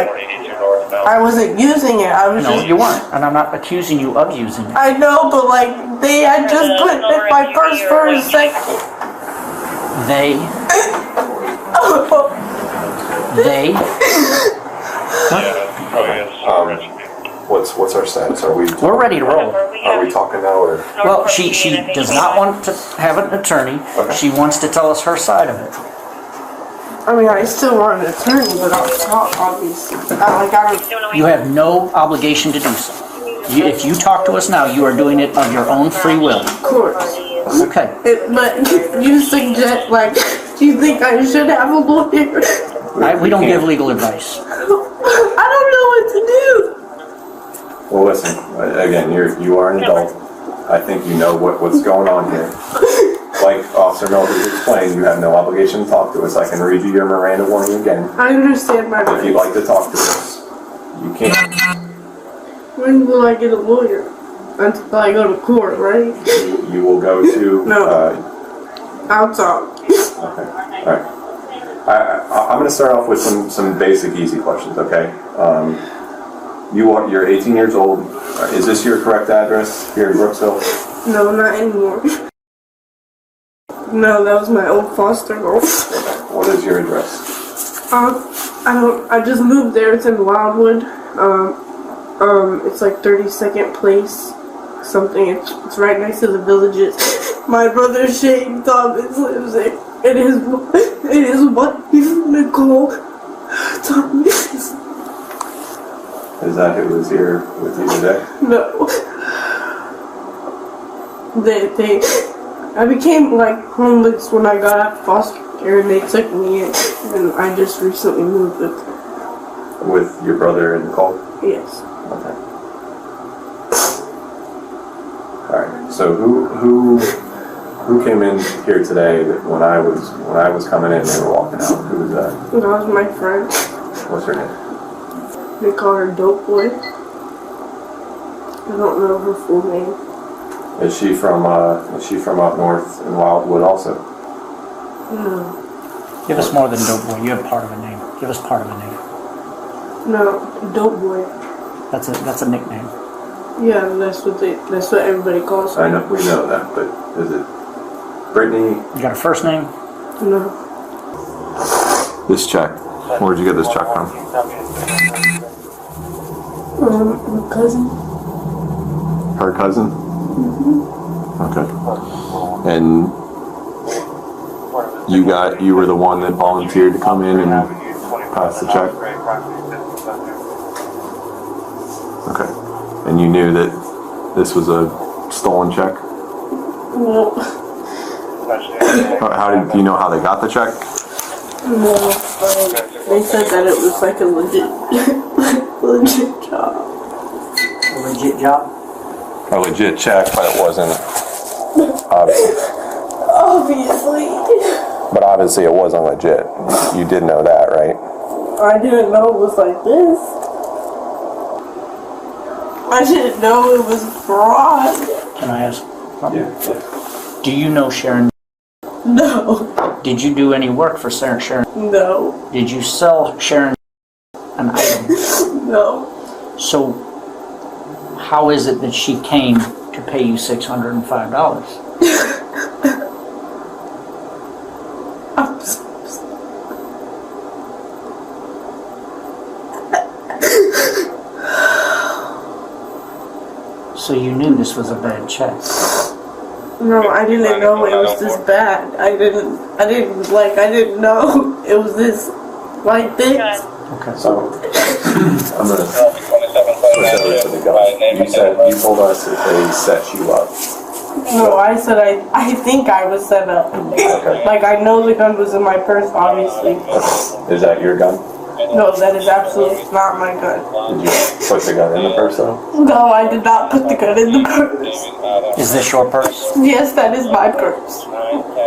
[SPEAKER 5] I wasn't using it. I was
[SPEAKER 8] No,
[SPEAKER 5] just.
[SPEAKER 8] you weren't, and I'm not accusing you of using it.
[SPEAKER 5] I know, but I just put it in my purse for a second.
[SPEAKER 8] They.
[SPEAKER 2] What's our status?
[SPEAKER 8] We're ready to roll.
[SPEAKER 2] Are we talking now or?
[SPEAKER 8] Well, she does not want to have an attorney.
[SPEAKER 2] Okay.
[SPEAKER 8] She wants to tell us her side of it.
[SPEAKER 5] I mean, I still want an attorney, but I'll talk, obviously. I don't.
[SPEAKER 8] You have no obligation to do so. If you talk to us now, you are doing it of your own free will.
[SPEAKER 5] Of course.
[SPEAKER 8] Okay.
[SPEAKER 5] But you suggest, do you think I should have a lawyer?
[SPEAKER 8] We don't give legal advice.
[SPEAKER 5] I don't know what to do.
[SPEAKER 2] Well, listen. Again, you are an adult. I think you know what's going on here. Like Officer Mildred explained, you have no obligation to talk to us. I can read you your Miranda warning again.
[SPEAKER 5] I understand my
[SPEAKER 2] If you'd
[SPEAKER 5] rights.
[SPEAKER 2] like to talk to us, you can.
[SPEAKER 5] When will I get a lawyer? Until I go to court, right?
[SPEAKER 2] You will go to.
[SPEAKER 5] No. I'll talk.
[SPEAKER 2] Okay. All right. I'm going to start off with some basic, easy questions. Okay. You're 18 years old. Is this your correct address here in Brooksville?
[SPEAKER 5] No, not anymore. No, that was my old foster home.
[SPEAKER 2] What is your address?
[SPEAKER 5] I just moved there. It's in Wildwood. It's like 32nd Place. Something. It's right next to the Villages. My brother Shane Thompkins lives there. And his wife Nicole Thompkins.
[SPEAKER 2] Is that who was here with you today?
[SPEAKER 5] No. I became like homeless when I got out of foster care and they took me in, and I just recently moved with them.
[SPEAKER 2] With your brother and Nicole?
[SPEAKER 5] Yes.
[SPEAKER 2] Okay. Alright, so who came in here today when I was coming in and they were walking out? Who was that?
[SPEAKER 5] That was my friend.
[SPEAKER 2] What's her name?
[SPEAKER 5] They call her Dope Boy. I don't know her full name.
[SPEAKER 2] Is she from up north in Wildwood also?
[SPEAKER 5] No.
[SPEAKER 9] Give us more than dope boy. You have part of a name. Give us part of a name.
[SPEAKER 5] No, Dope Boy.
[SPEAKER 9] That's a nickname.
[SPEAKER 5] Yeah, that's what everybody calls her.
[SPEAKER 2] I know, we know that, but is it Brittany?
[SPEAKER 9] You got a first name?
[SPEAKER 5] No.
[SPEAKER 2] This check. Where'd you get this check from?
[SPEAKER 5] My cousin.
[SPEAKER 2] Her cousin? Mm-hmm. Okay. And you were the one that volunteered to come in and pass the check? Okay. And you knew that this was a stolen check?
[SPEAKER 5] No.
[SPEAKER 2] Do you know how they got the check?
[SPEAKER 5] No. They said that it was like a legit job.
[SPEAKER 9] A legit job?
[SPEAKER 2] A legit check, but it wasn't.
[SPEAKER 5] Obviously.
[SPEAKER 2] But obviously it wasn't legit. You did know that, right?
[SPEAKER 5] I didn't know it was like this. I didn't know it was fraud.
[SPEAKER 9] Can I ask something?
[SPEAKER 2] Yeah.
[SPEAKER 9] Do you know Sharon?
[SPEAKER 5] No.
[SPEAKER 9] Did you do any work for Sharon?
[SPEAKER 5] No.
[SPEAKER 9] Did you sell Sharon an item?
[SPEAKER 5] No.
[SPEAKER 9] So, how is it that she came to pay you $605?
[SPEAKER 5] I'm so
[SPEAKER 9] So you knew this was a bad check.
[SPEAKER 5] No, I didn't know it was this bad. I didn't know it was this, like this.
[SPEAKER 9] Okay.
[SPEAKER 2] So, I'm gonna switch over to the gun. You told us that they set you up.
[SPEAKER 5] No, I said I think I was set up.
[SPEAKER 2] Okay.
[SPEAKER 5] Like, I know the gun was in my purse, obviously.
[SPEAKER 2] Is that your gun?
[SPEAKER 5] No, that is absolutely not my gun.
[SPEAKER 2] Did you put the gun in the purse though?
[SPEAKER 5] No, I did not put the gun in the purse.
[SPEAKER 9] Is this your purse?
[SPEAKER 5] Yes, that is my purse.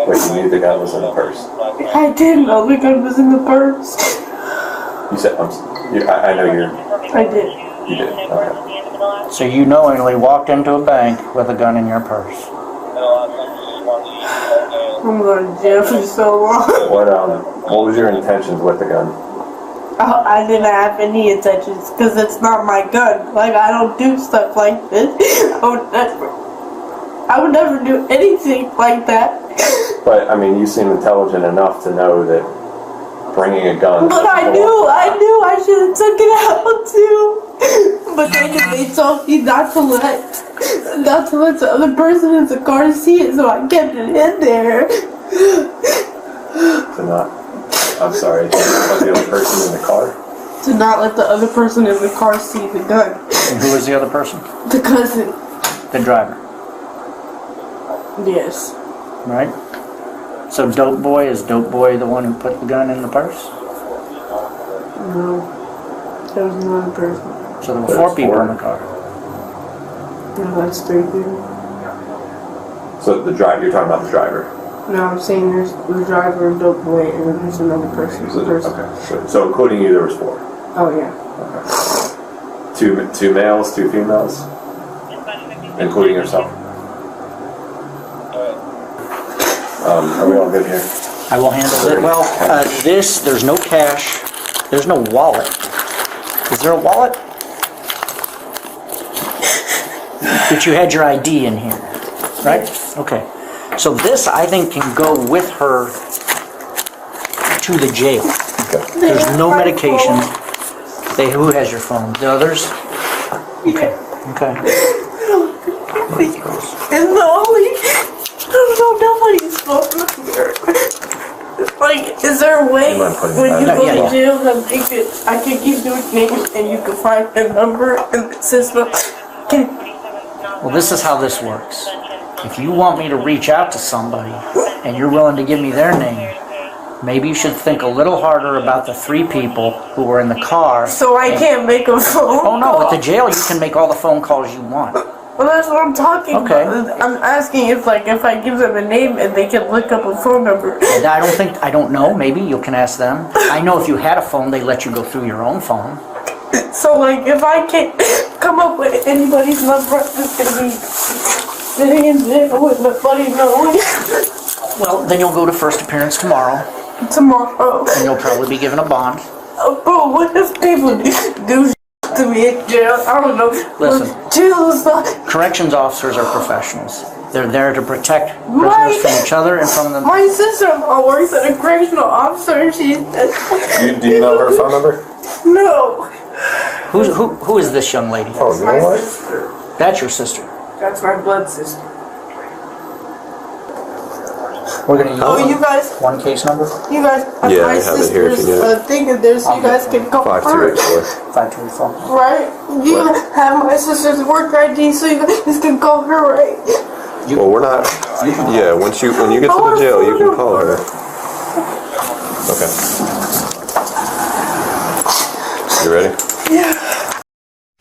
[SPEAKER 2] Wait, you knew the gun was in the purse?
[SPEAKER 5] I didn't know the gun was in the purse.
[SPEAKER 2] You said, I know
[SPEAKER 5] I did.
[SPEAKER 2] you did. Okay.
[SPEAKER 9] So you knowingly walked into a bank with a gun in your purse.
[SPEAKER 5] I'm going to jail for so long.
[SPEAKER 2] What was your intentions with the gun?
[SPEAKER 5] I didn't have any intentions because it's not my gun. Like, I don't do stuff like this. I would never do anything like that.
[SPEAKER 2] But I mean, you seem intelligent enough to know that bringing a gun.
[SPEAKER 5] But I knew I should have took it out too. But they told me not to let the other person in the car see it, so I kept it in there.
[SPEAKER 2] I'm sorry, to not let the other person in the car?
[SPEAKER 5] To not let the other person in the car see the gun.
[SPEAKER 9] And who was the other person?
[SPEAKER 5] The cousin.
[SPEAKER 9] The driver.
[SPEAKER 5] Yes.
[SPEAKER 9] Right? So Dope Boy, is Dope Boy the one who put the gun in the purse?
[SPEAKER 5] No. There was one person.
[SPEAKER 9] So there were four people in the car.
[SPEAKER 5] No, that's 3 people.
[SPEAKER 2] So you're talking about the driver?
[SPEAKER 5] No, I'm saying there's the driver, Dope Boy, and then there's another person.
[SPEAKER 2] Okay. So including you, there was 4?
[SPEAKER 5] Oh, yeah.
[SPEAKER 2] Okay. Two males, 2 females? Including yourself? Are we all good here?
[SPEAKER 9] I will handle it. Well, there's no cash. There's no wallet. Is there a wallet?
[SPEAKER 8] that you had your ID in here, right? Okay. So this, I think, can go with her to the jail. There's no medication. Who has your phone? The others? Okay. Okay.
[SPEAKER 5] And nobody's phone here. Like, is there a way when you go to jail that I could give you a name and you can find a number in the system?
[SPEAKER 8] Well, this is how this works. If you want me to reach out to somebody and you're willing to give me their name, maybe you should think a little harder about the 3 people who were in the car.
[SPEAKER 5] So I can't make a phone
[SPEAKER 8] Oh no,
[SPEAKER 5] call?
[SPEAKER 8] at the jail you can make all the phone calls you want.
[SPEAKER 5] Well, that's what I'm talking
[SPEAKER 8] Okay.
[SPEAKER 5] about. I'm asking if I give them a name and they can look up a phone number.
[SPEAKER 8] And I don't know, maybe you can ask them. I know if you had a phone, they let you go through your own phone.
[SPEAKER 5] So, like, if I can't come up with anybody's number, I'm just gonna be sitting in jail with nobody knowing.
[SPEAKER 8] Well, then you'll go to first appearance tomorrow,
[SPEAKER 5] Tomorrow.
[SPEAKER 8] and you'll probably be given a bond.
[SPEAKER 5] Bro, what if people do to me in jail? I don't know.
[SPEAKER 8] Listen.
[SPEAKER 5] Jail is not...
[SPEAKER 8] Corrections officers are professionals. They're there to protect prisoners from each other and from them.
[SPEAKER 5] My sister-in-law works at a correctional officer and she's...
[SPEAKER 2] Do you know her phone number?
[SPEAKER 5] No.
[SPEAKER 8] Who is this young lady?
[SPEAKER 2] Oh, you know
[SPEAKER 5] My
[SPEAKER 2] what?
[SPEAKER 5] sister.
[SPEAKER 8] That's your sister.
[SPEAKER 5] That's my blood sister.
[SPEAKER 8] We're gonna use
[SPEAKER 5] Oh, you guys...
[SPEAKER 8] one case number?
[SPEAKER 5] You guys,
[SPEAKER 2] Yeah,
[SPEAKER 5] my
[SPEAKER 2] I have it here if you
[SPEAKER 5] sister's
[SPEAKER 2] need it.
[SPEAKER 5] thing of this, you guys can call her.
[SPEAKER 2] 5284.
[SPEAKER 8] 5284.
[SPEAKER 5] Right? You have my sister's work ID, so you guys can call her, right?
[SPEAKER 2] Well, we're not. Yeah, when you get to the jail, you can call her. Okay. You ready?
[SPEAKER 5] Yeah.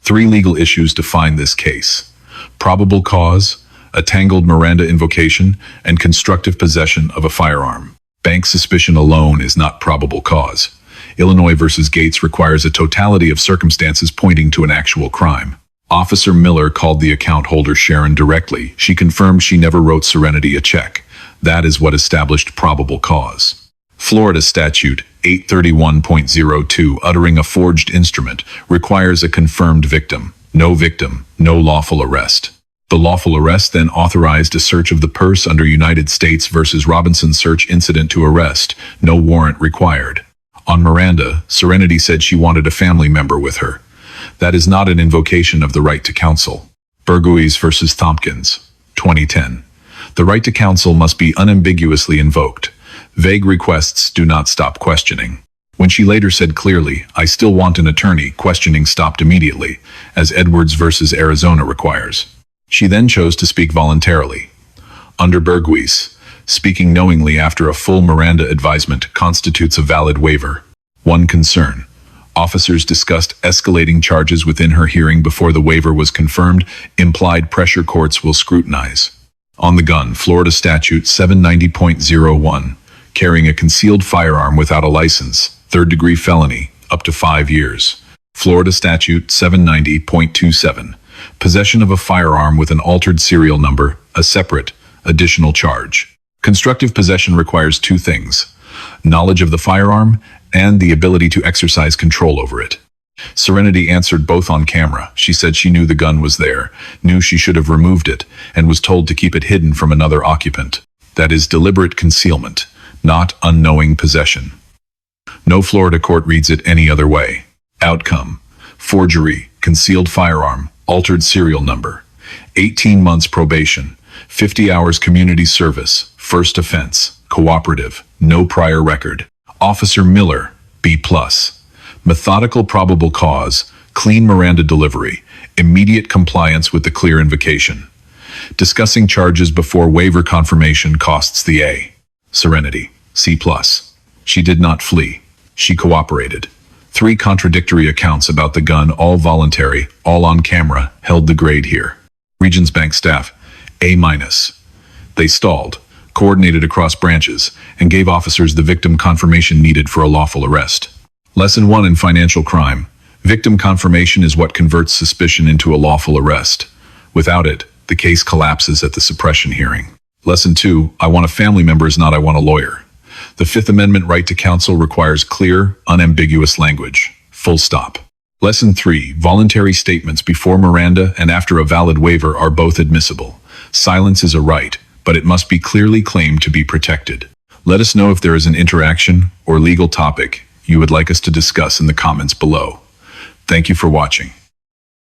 [SPEAKER 1] 3 legal issues define this case: probable cause, a tangled Miranda invocation, and constructive possession of a firearm. Bank suspicion alone is not probable cause. Illinois versus Gates requires a totality of circumstances pointing to an actual crime. Officer Miller called the account holder Sharon directly. She confirmed she never wrote Serenity a check. That is what established probable cause. Florida Statute 831.02, uttering a forged instrument, requires a confirmed victim. No victim, no lawful arrest. The lawful arrest then authorized a search of the purse under United States versus Robinson search incident to arrest. No warrant required. On Miranda, Serenity said she wanted a family member with her. That is not an invocation of the right to counsel. Berghuis versus Thompkins, 2010. The right to counsel must be unambiguously invoked. Vague requests do not stop questioning. When she later said clearly, "I still want an attorney," questioning stopped immediately, as Edwards versus Arizona requires. She then chose to speak voluntarily. Under Berghuis, speaking knowingly after a full Miranda advisement constitutes a valid waiver. One concern: officers discussed escalating charges within her hearing before the waiver was confirmed. Implied pressure courts will scrutinize. On the gun, Florida Statute 790.01, carrying a concealed firearm without a license, 3rd-degree felony, up to 5 years. Florida Statute 790.27, possession of a firearm with an altered serial number, a separate, additional charge. Constructive possession requires 2 things: knowledge of the firearm and the ability to exercise control over it. Serenity answered both on camera. She said she knew the gun was there, knew she should have removed it, and was told to keep it hidden from another occupant. That is deliberate concealment, not unknowing possession. No Florida court reads it any other way. Outcome: forgery, concealed firearm, altered serial number, 18 months probation, 50 hours community service, first offense, cooperative, no prior record. Officer Miller, B+. Methodical probable cause, clean Miranda delivery, immediate compliance with the clear invocation. Discussing charges before waiver confirmation costs the A. Serenity, C+. She did not flee. She cooperated. 3 contradictory accounts about the gun, all voluntary, all on camera, held the grade here. Regions Bank staff, A-. They stalled, coordinated across branches, and gave officers the victim confirmation needed for a lawful arrest. Lesson 1 in financial crime: victim confirmation is what converts suspicion into a lawful arrest. Without it, the case collapses at the suppression hearing. Lesson 2, I want a family member is not I want a lawyer. The Fifth Amendment right to counsel requires clear, unambiguous language. Full stop. Lesson 3. Voluntary statements before Miranda and after a valid waiver are both admissible. Silence is a right, but it must be clearly claimed to be protected. Let us know if there is an interaction or legal topic you would like us to discuss in the comments below. Thank you for watching.